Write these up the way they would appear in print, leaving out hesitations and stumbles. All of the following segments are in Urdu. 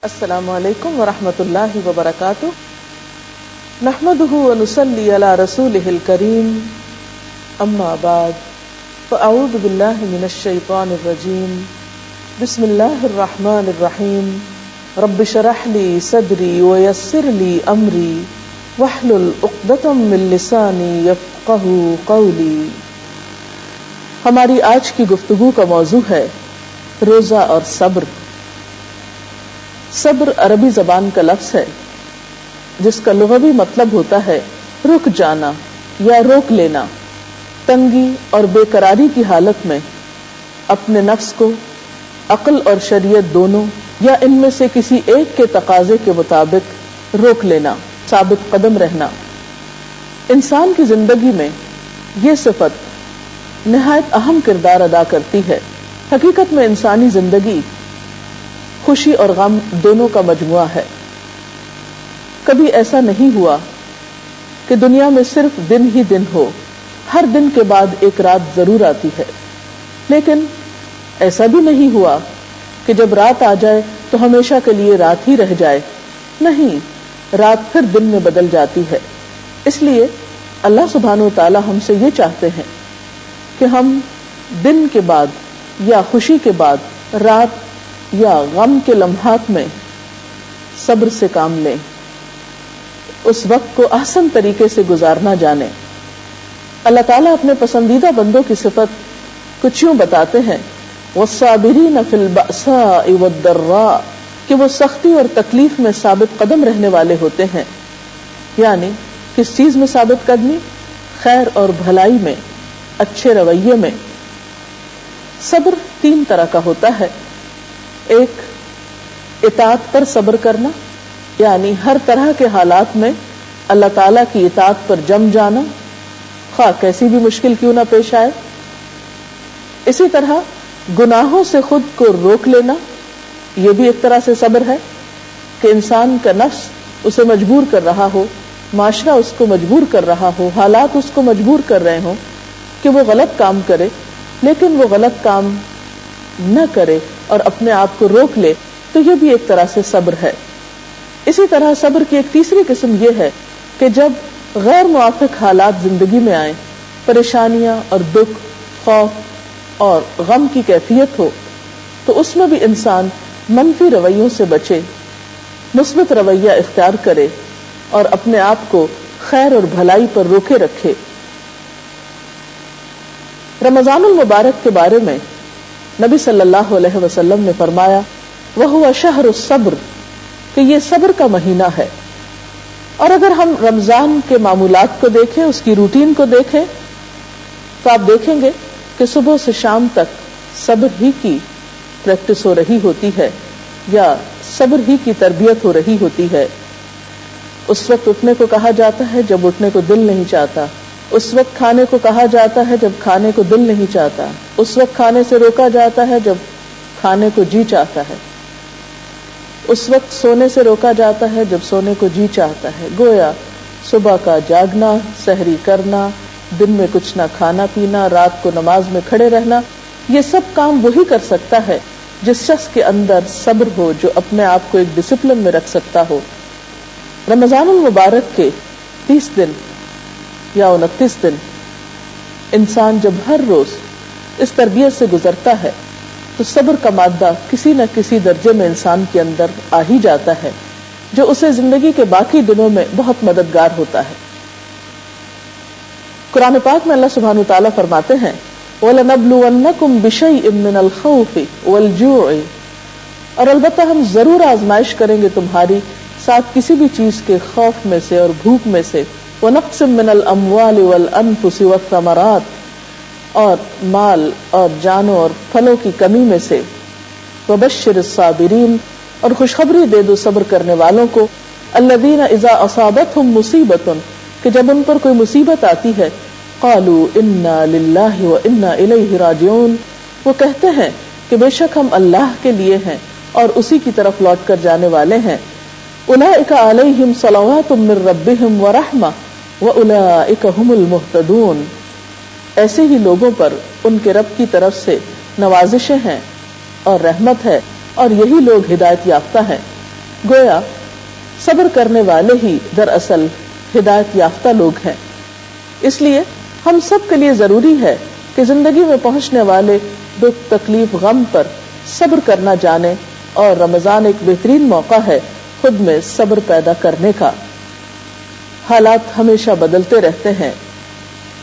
السلام علیکم ورحمۃ اللہ وبرکاتہ نحمده ونصلی علی رسوله الکریم اما بعد فاعوذ باللہ من الشیطان الرجیم بسم اللہ الرحمن الرحیم رب اشرح لی صدری ویسر لی امری واحلل عقدۃ من لسانی یفقہوا قولی۔ ہماری آج کی گفتگو کا موضوع ہے روزہ اور صبر۔ صبر عربی زبان کا لفظ ہے جس کا لغوی مطلب ہوتا ہے رک جانا یا روک لینا، تنگی اور بے قراری کی حالت میں اپنے نفس کو عقل اور شریعت دونوں یا ان میں سے کسی ایک کے تقاضے کے مطابق روک لینا، ثابت قدم رہنا۔ انسان کی زندگی میں یہ صفت نہایت اہم کردار ادا کرتی ہے۔ حقیقت میں انسانی زندگی خوشی اور غم دونوں کا مجموعہ ہے۔ کبھی ایسا نہیں ہوا کہ دنیا میں صرف دن ہی دن ہو، ہر دن کے بعد ایک رات ضرور آتی ہے، لیکن ایسا بھی نہیں ہوا کہ جب رات آ جائے تو ہمیشہ کے لیے رات ہی رہ جائے۔ نہیں، رات پھر دن میں بدل جاتی ہے۔ اس لیے اللہ سبحانہ و تعالی ہم سے یہ چاہتے ہیں کہ ہم دن کے بعد یا خوشی کے بعد رات یا غم کے لمحات میں صبر سے کام لیں، اس وقت کو احسن طریقے سے گزارنا جانیں۔ اللہ تعالیٰ اپنے پسندیدہ بندوں کی صفت کچھ یوں بتاتے ہیں، والصابرین فی البأساء والضراء، کہ وہ سختی اور تکلیف میں ثابت قدم رہنے والے ہوتے ہیں۔ یعنی کس چیز میں ثابت قدمی؟ خیر اور بھلائی میں، اچھے رویے میں۔ صبر تین طرح کا ہوتا ہے۔ ایک، اطاعت پر صبر کرنا، یعنی ہر طرح کے حالات میں اللہ تعالیٰ کی اطاعت پر جم جانا، خواہ کیسی بھی مشکل کیوں نہ پیش آئے۔ اسی طرح گناہوں سے خود کو روک لینا، یہ بھی ایک طرح سے صبر ہے کہ انسان کا نفس اسے مجبور کر رہا ہو، معاشرہ اس کو مجبور کر رہا ہو، حالات اس کو مجبور کر رہے ہوں کہ وہ غلط کام کرے، لیکن وہ غلط کام نہ کرے اور اپنے آپ کو روک لے، تو یہ بھی ایک طرح سے صبر ہے۔ اسی طرح صبر کی ایک تیسری قسم یہ ہے کہ جب غیر موافق حالات زندگی میں آئیں، پریشانیاں اور دکھ، خوف اور غم کی کیفیت ہو، تو اس میں بھی انسان منفی رویوں سے بچے، مثبت رویہ اختیار کرے اور اپنے آپ کو خیر اور بھلائی پر روکے رکھے۔ رمضان المبارک کے بارے میں نبی صلی اللہ علیہ وسلم نے فرمایا، وَهُوَ شَهْرُ الصَّبْرِ، کہ یہ صبر کا مہینہ ہے۔ اور اگر ہم رمضان کے معمولات کو دیکھیں، اس کی روٹین کو دیکھیں، تو آپ دیکھیں گے کہ صبح سے شام تک صبر ہی کی پریکٹس ہو رہی ہوتی ہے یا صبر ہی کی تربیت ہو رہی ہوتی ہے۔ اس وقت اٹھنے کو کہا جاتا ہے جب اٹھنے کو دل نہیں چاہتا، اس وقت کھانے کو کہا جاتا ہے جب کھانے کو دل نہیں چاہتا، اس وقت کھانے سے روکا جاتا ہے جب کھانے کو جی چاہتا ہے، اس وقت سونے سے روکا جاتا ہے جب سونے کو جی چاہتا ہے۔ گویا صبح کا جاگنا، سحری کرنا، دن میں کچھ نہ کھانا پینا، رات کو نماز میں کھڑے رہنا، یہ سب کام وہی کر سکتا ہے جس شخص کے اندر صبر ہو، جو اپنے آپ کو ایک ڈسپلن میں رکھ سکتا ہو۔ رمضان المبارک کے 30 دن یا 29 دن انسان جب ہر روز اس تربیت سے گزرتا ہے تو صبر کا مادہ کسی نہ کسی درجے میں انسان کے اندر آ ہی جاتا ہے، جو اسے زندگی کے باقی دنوں میں بہت مددگار ہوتا ہے۔ قرآن پاک میں اللہ سبحانہ وتعالی فرماتے ہیں، وَلَنَبْلُوَنَّكُمْ بِشَيْءٍ مِّنَ الْخَوْفِ وَالْجُوعِ، اور البتہ ہم ضرور آزمائش کریں گے تمہاری ساتھ کسی بھی چیز کے خوف میں سے اور بھوک میں سے، وَنَقْصٍ مِّنَ الْأَمْوَالِ وَالْأَنفُسِ وَالثَّمَرَاتِ، اور مال اور جانوں اور پھلوں کی کمی میں سے، وَبَشِّرِ الصَّابِرِينَ، اور خوشخبری دے دو صبر کرنے والوں کو، الَّذِينَ إِذَا أَصَابَتْهُمْ مُصِيبَةٌ، کہ جب ان پر کوئی مصیبت آتی ہے، قَالُوا إِنَّا لِلَّهِ وَإِنَّا إِلَيْهِ رَاجِعُونَ، وہ کہتے ہیں کہ بے شک ہم اللہ کے لیے ہیں اور اسی کی طرف لوٹ کر جانے والے ہیں۔ أُولَئِكَ عَلَيْهِمْ صَلَوَاتٌ مِّن رَّبِّهِمْ وَرَحْمَةٌ وَأُولَئِكَ هُمُ الْمُهْتَدُونَ، ایسے ہی لوگوں پر ان کے رب کی طرف سے نوازشیں ہیں اور رحمت ہے، اور یہی لوگ ہدایت یافتہ ہیں۔ گویا صبر کرنے والے ہی دراصل ہدایت یافتہ لوگ ہیں. اس لیے ہم سب کے لیے ضروری ہے کہ زندگی میں پہنچنے والے دکھ تکلیف غم پر صبر کرنا جانے، اور رمضان ایک بہترین موقع ہے خود میں صبر پیدا کرنے کا. حالات ہمیشہ بدلتے رہتے ہیں.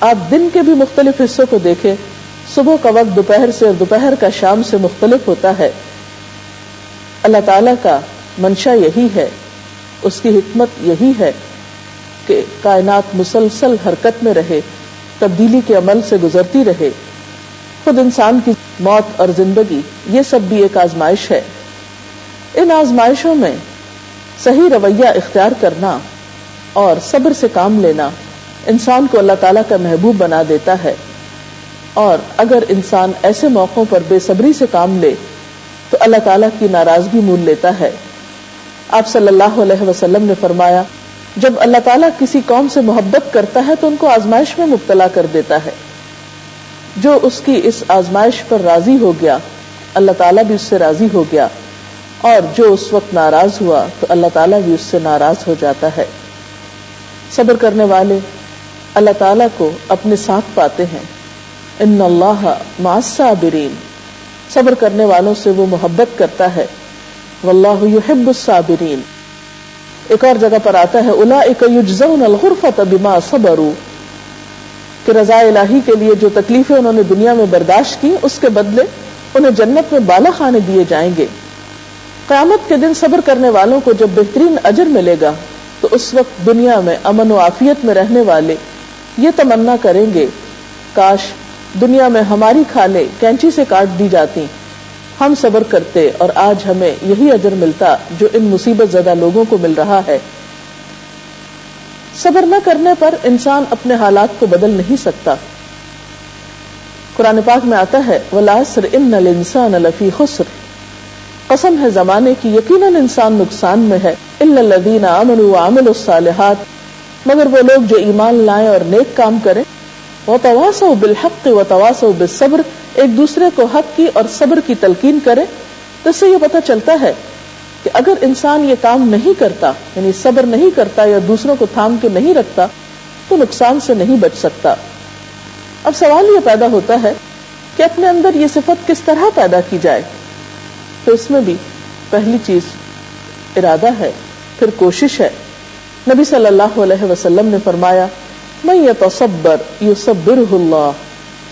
آپ دن کے بھی مختلف حصوں کو دیکھیں، صبح کا وقت دوپہر سے اور دوپہر کا شام سے مختلف ہوتا ہے. اللہ تعالی کا منشا یہی ہے، اس کی حکمت یہی ہے کہ کائنات مسلسل حرکت میں رہے، تبدیلی کے عمل سے گزرتی رہے. خود انسان کی موت اور زندگی یہ سب بھی ایک آزمائش ہے. ان آزمائشوں میں صحیح رویہ اختیار کرنا اور صبر سے کام لینا انسان کو اللہ تعالیٰ کا محبوب بنا دیتا ہے. اور اگر انسان ایسے موقعوں پر بے صبری سے کام لے تو اللہ تعالیٰ کی ناراضگی مول لیتا ہے. آپ صلی اللہ علیہ وسلم نے فرمایا، جب اللہ تعالیٰ کسی قوم سے محبت کرتا ہے تو ان کو آزمائش میں مبتلا کر دیتا ہے. جو اس کی اس آزمائش پر راضی ہو گیا اللہ تعالیٰ بھی اس سے راضی ہو گیا، اور جو اس وقت ناراض ہوا تو اللہ تعالیٰ بھی اس سے ناراض ہو جاتا ہے. صبر کرنے والے اللہ تعالیٰ کو اپنے ساتھ پاتے ہیں. ان اللہ مع الصابرین، صبر کرنے والوں سے وہ محبت کرتا ہے. واللہ یحب الصابرین. ایک اور جگہ پر آتا ہے اولئک یجزون الغرفۃ بما صبروا، کہ رضا الہی کے لیے جو تکلیفیں انہوں نے دنیا میں برداشت کی اس کے بدلے انہیں جنت میں بالا خانے دیے جائیں گے. قیامت کے دن صبر کرنے والوں کو جب بہترین اجر ملے گا تو اس وقت دنیا میں امن و عافیت میں رہنے والے یہ تمنا کریں گے، کاش دنیا میں ہماری کھالیں کینچی سے کاٹ دی جاتی، ہم صبر کرتے اور آج ہمیں یہی اجر ملتا جو ان مصیبت زدہ لوگوں کو مل رہا ہے. صبر نہ کرنے پر انسان اپنے حالات کو بدل نہیں سکتا. قرآن پاک میں آتا ہے وَالْعَصْرِ إِنَّ الْإِنسَانَ لَفِي خُسْرٍ، قسم ہے زمانے کی یقیناً انسان نقصان میں ہے. إِلَّا الَّذِينَ آمَنُوا وَعَمِلُوا الصَّالِحَاتِ، مگر وہ لوگ جو ایمان لائیں اور نیک کام کریں. وَتَوَاصَوْا بِالْحَقِّ وَتَوَاصَوْا بِالصَّبْرِ، ایک دوسرے کو حق کی اور صبر کی تلقین کرے. تو اس سے یہ پتہ چلتا ہے کہ اگر انسان یہ کام نہیں کرتا، یعنی صبر نہیں کرتا یا دوسروں کو تھام کے نہیں رکھتا، تو نقصان سے نہیں بچ سکتا. اب سوال یہ پیدا ہوتا ہے کہ اپنے اندر یہ صفت کس طرح پیدا کی جائے. تو اس میں بھی پہلی چیز ارادہ ہے، پھر کوشش ہے. نبی صلی اللہ علیہ وسلم نے فرمایا من یتصبر یصبرہ اللہ،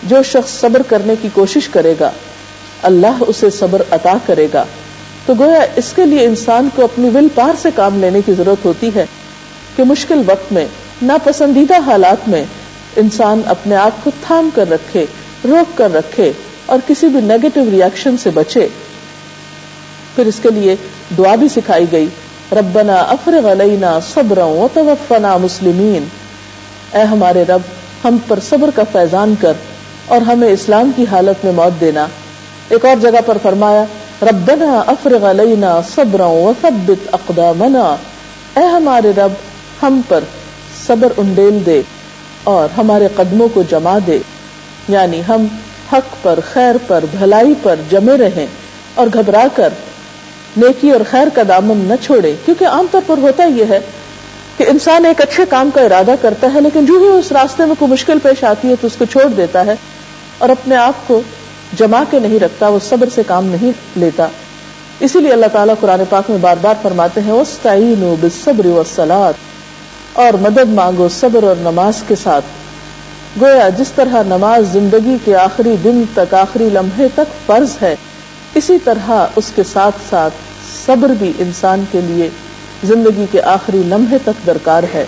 جو شخص صبر کرنے کی کوشش کرے گا اللہ اسے صبر عطا کرے گا. تو گویا اس کے لیے انسان کو اپنی ول پار سے کام لینے کی ضرورت ہوتی ہے کہ مشکل وقت میں، ناپسندیدہ حالات میں انسان اپنے آپ کو تھام کر رکھے، روک کر رکھے اور کسی بھی نیگیٹو ریاکشن سے بچے. پھر اس کے لیے دعا بھی سکھائی گئی، ربنا افرغ علینا صبرا وتوفنا مسلمین، اے ہمارے رب ہم پر صبر کا فیضان کر اور ہمیں اسلام کی حالت میں موت دینا. ایک اور جگہ پر فرمایا ربنا افرغ علینا صبرا وثبت اقدامنا، اے ہمارے رب ہم پر صبر انڈیل دے اور ہمارے قدموں کو جما دے، یعنی ہم حق پر، خیر پر، بھلائی پر جمے رہیں اور گھبرا کر نیکی اور خیر کا دامن نہ چھوڑے. کیونکہ عام طور پر ہوتا یہ ہے کہ انسان ایک اچھے کام کا ارادہ کرتا ہے لیکن جو ہی اس راستے میں کوئی مشکل پیش آتی ہے تو اس کو چھوڑ دیتا ہے اور اپنے آپ کو جما کے نہیں رکھتا، وہ صبر سے کام نہیں لیتا. اسی لیے اللہ تعالیٰ قرآن پاک میں بار بار فرماتے ہیں وَاسْتَعِينُوا بِالصَّبْرِ وَالصَّلَاةِ، اور مدد مانگو صبر اور نماز کے ساتھ. گویا جس طرح نماز زندگی کے آخری دن تک، آخری لمحے تک فرض ہے، اسی طرح اس کے ساتھ ساتھ صبر بھی انسان کے لیے زندگی کے آخری لمحے تک درکار ہے.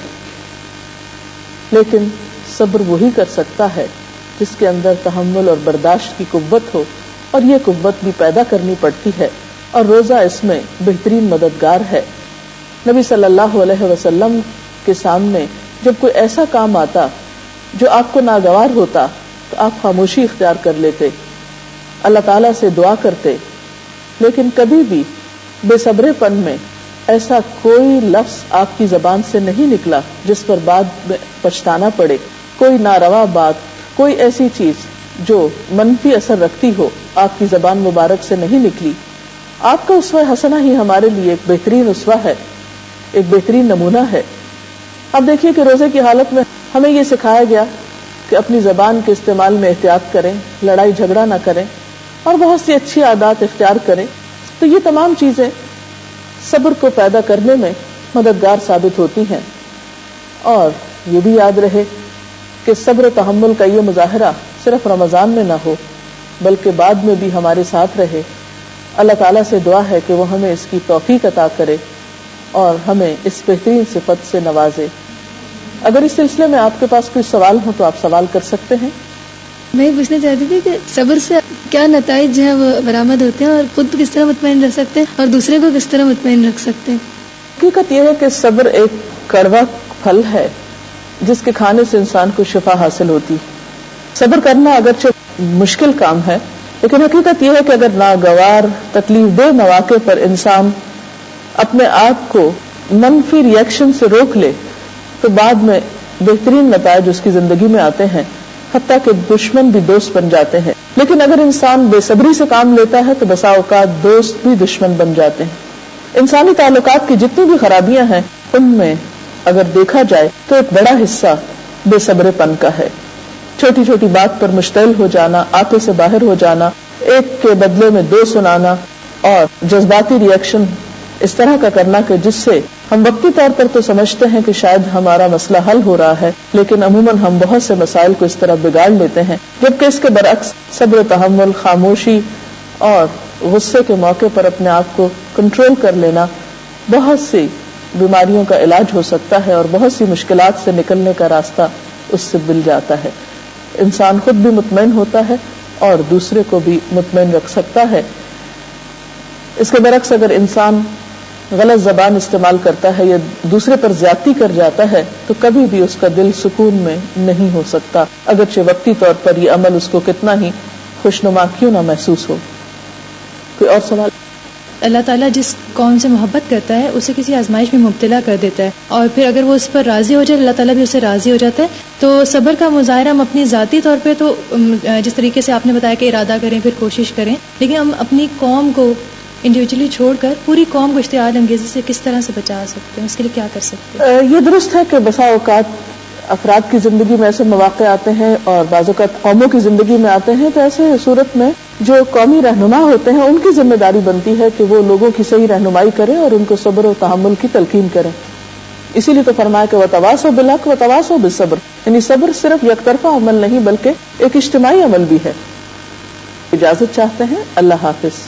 لیکن صبر وہی کر سکتا ہے جس کے اندر تحمل اور برداشت کی قوت ہو، اور یہ قوت بھی پیدا کرنی پڑتی ہے، اور روزہ اس میں بہترین مددگار ہے. نبی صلی اللہ علیہ وسلم کے سامنے جب کوئی ایسا کام آتا جو آپ کو ناگوار ہوتا تو آپ خاموشی اختیار کر لیتے، اللہ تعالیٰ سے دعا کرتے. لیکن کبھی بھی بے صبرے پن میں ایسا کوئی لفظ آپ کی زبان سے نہیں نکلا جس پر بعد میں پچھتانا پڑے. کوئی ناروا بات، کوئی ایسی چیز جو منفی اثر رکھتی ہو آپ کی زبان مبارک سے نہیں نکلی. آپ کا اسوہ حسنہ ہی ہمارے لیے ایک بہترین اسوہ ہے، ایک بہترین نمونہ ہے۔ اب دیکھیے کہ روزے کی حالت میں ہمیں یہ سکھایا گیا کہ اپنی زبان کے استعمال میں احتیاط کریں، لڑائی جھگڑا نہ کریں اور بہت سی اچھی عادات اختیار کریں۔ تو یہ تمام چیزیں صبر کو پیدا کرنے میں مددگار ثابت ہوتی ہیں۔ اور یہ بھی یاد رہے کہ صبر و تحمل کا یہ مظاہرہ صرف رمضان میں نہ ہو بلکہ بعد میں بھی ہمارے ساتھ رہے۔ اللہ تعالیٰ سے دعا ہے کہ وہ ہمیں اس کی توفیق عطا کرے اور ہمیں اس بہترین صفت سے نوازے۔ اگر اس سلسلے میں آپ کے پاس کوئی سوال ہو تو آپ سوال کر سکتے ہیں۔ میں یہ پوچھنا چاہتی تھی کہ صبر سے کیا نتائج جو ہے وہ برآمد ہوتے ہیں اور خود کس طرح مطمئن رہ سکتے ہیں اور دوسرے کو کس طرح مطمئن رکھ سکتے ہیں؟ حقیقت یہ ہے کہ صبر ایک کڑوا پھل ہے جس کے کھانے سے انسان کو شفا حاصل ہوتی۔ صبر کرنا اگرچہ مشکل کام ہے لیکن حقیقت یہ ہے کہ اگر ناگوار تکلیف دہ مواقع پر انسان اپنے آپ کو منفی ری ایکشن سے روک لے تو بعد میں بہترین نتائج اس کی زندگی میں آتے ہیں، حتیٰ کہ دشمن بھی دوست بن جاتے ہیں۔ لیکن اگر انسان بے صبری سے کام لیتا ہے تو بسا اوقات دوست بھی دشمن بن جاتے ہیں۔ انسانی تعلقات کی جتنی بھی خرابیاں ہیں ان میں اگر دیکھا جائے تو ایک بڑا حصہ بے صبرے پن کا ہے۔ چھوٹی چھوٹی بات پر مشتعل ہو جانا، آتے سے باہر ہو جانا، ایک کے بدلے میں دو سنانا اور جذباتی ری ایکشن اس طرح کا کرنا کہ جس سے ہم وقتی طور پر تو سمجھتے ہیں کہ شاید ہمارا مسئلہ حل ہو رہا ہے لیکن عموماً ہم بہت سے مسائل کو اس طرح بگاڑ لیتے ہیں، جبکہ اس کے برعکس صبر و تحمل، خاموشی اور غصے کے موقع پر اپنے آپ کو کنٹرول کر لینا بہت سی بیماریوں کا علاج ہو سکتا ہے اور بہت سی مشکلات سے نکلنے کا راستہ اس سے مل جاتا ہے۔ انسان خود بھی مطمئن ہوتا ہے اور دوسرے کو بھی مطمئن رکھ سکتا ہے۔ اس کے برعکس اگر انسان غلط زبان استعمال کرتا ہے یا دوسرے پر زیادتی کر جاتا ہے تو کبھی بھی اس کا دل سکون میں نہیں ہو سکتا، اگرچہ وقتی طور پر یہ عمل اس کو کتنا ہی خوشنما کیوں نہ محسوس ہو۔ کوئی اور سوال؟ اللہ تعالیٰ جس قوم سے محبت کرتا ہے اسے کسی آزمائش میں مبتلا کر دیتا ہے اور پھر اگر وہ اس پر راضی ہو جائے اللہ تعالیٰ بھی اسے راضی ہو جاتا ہے۔ تو صبر کا مظاہرہ ہم اپنی ذاتی طور پہ تو جس طریقے سے آپ نے بتایا کہ ارادہ کریں پھر کوشش کریں، لیکن ہم اپنی قوم کو انڈیویجولی چھوڑ کر پوری قوم کو اشتعال انگیزی سے کس طرح سے بچا سکتے ہیں، اس کے لیے کیا کر سکتے ہیں؟ یہ درست ہے کہ بسا اوقات افراد کی زندگی میں ایسے مواقع آتے ہیں اور بعض اوقات قوموں کی زندگی میں آتے ہیں، تو ایسے صورت میں جو قومی رہنما ہوتے ہیں ان کی ذمہ داری بنتی ہے کہ وہ لوگوں کی صحیح رہنمائی کریں اور ان کو صبر و تحمل کی تلقین کریں۔ اسی لیے تو فرمایا کہ وتواصوا بالحق وتواصوا بالصبر، یعنی صبر صرف یک طرفہ عمل نہیں بلکہ ایک اجتماعی عمل بھی ہے۔ اجازت چاہتے ہیں، اللہ حافظ۔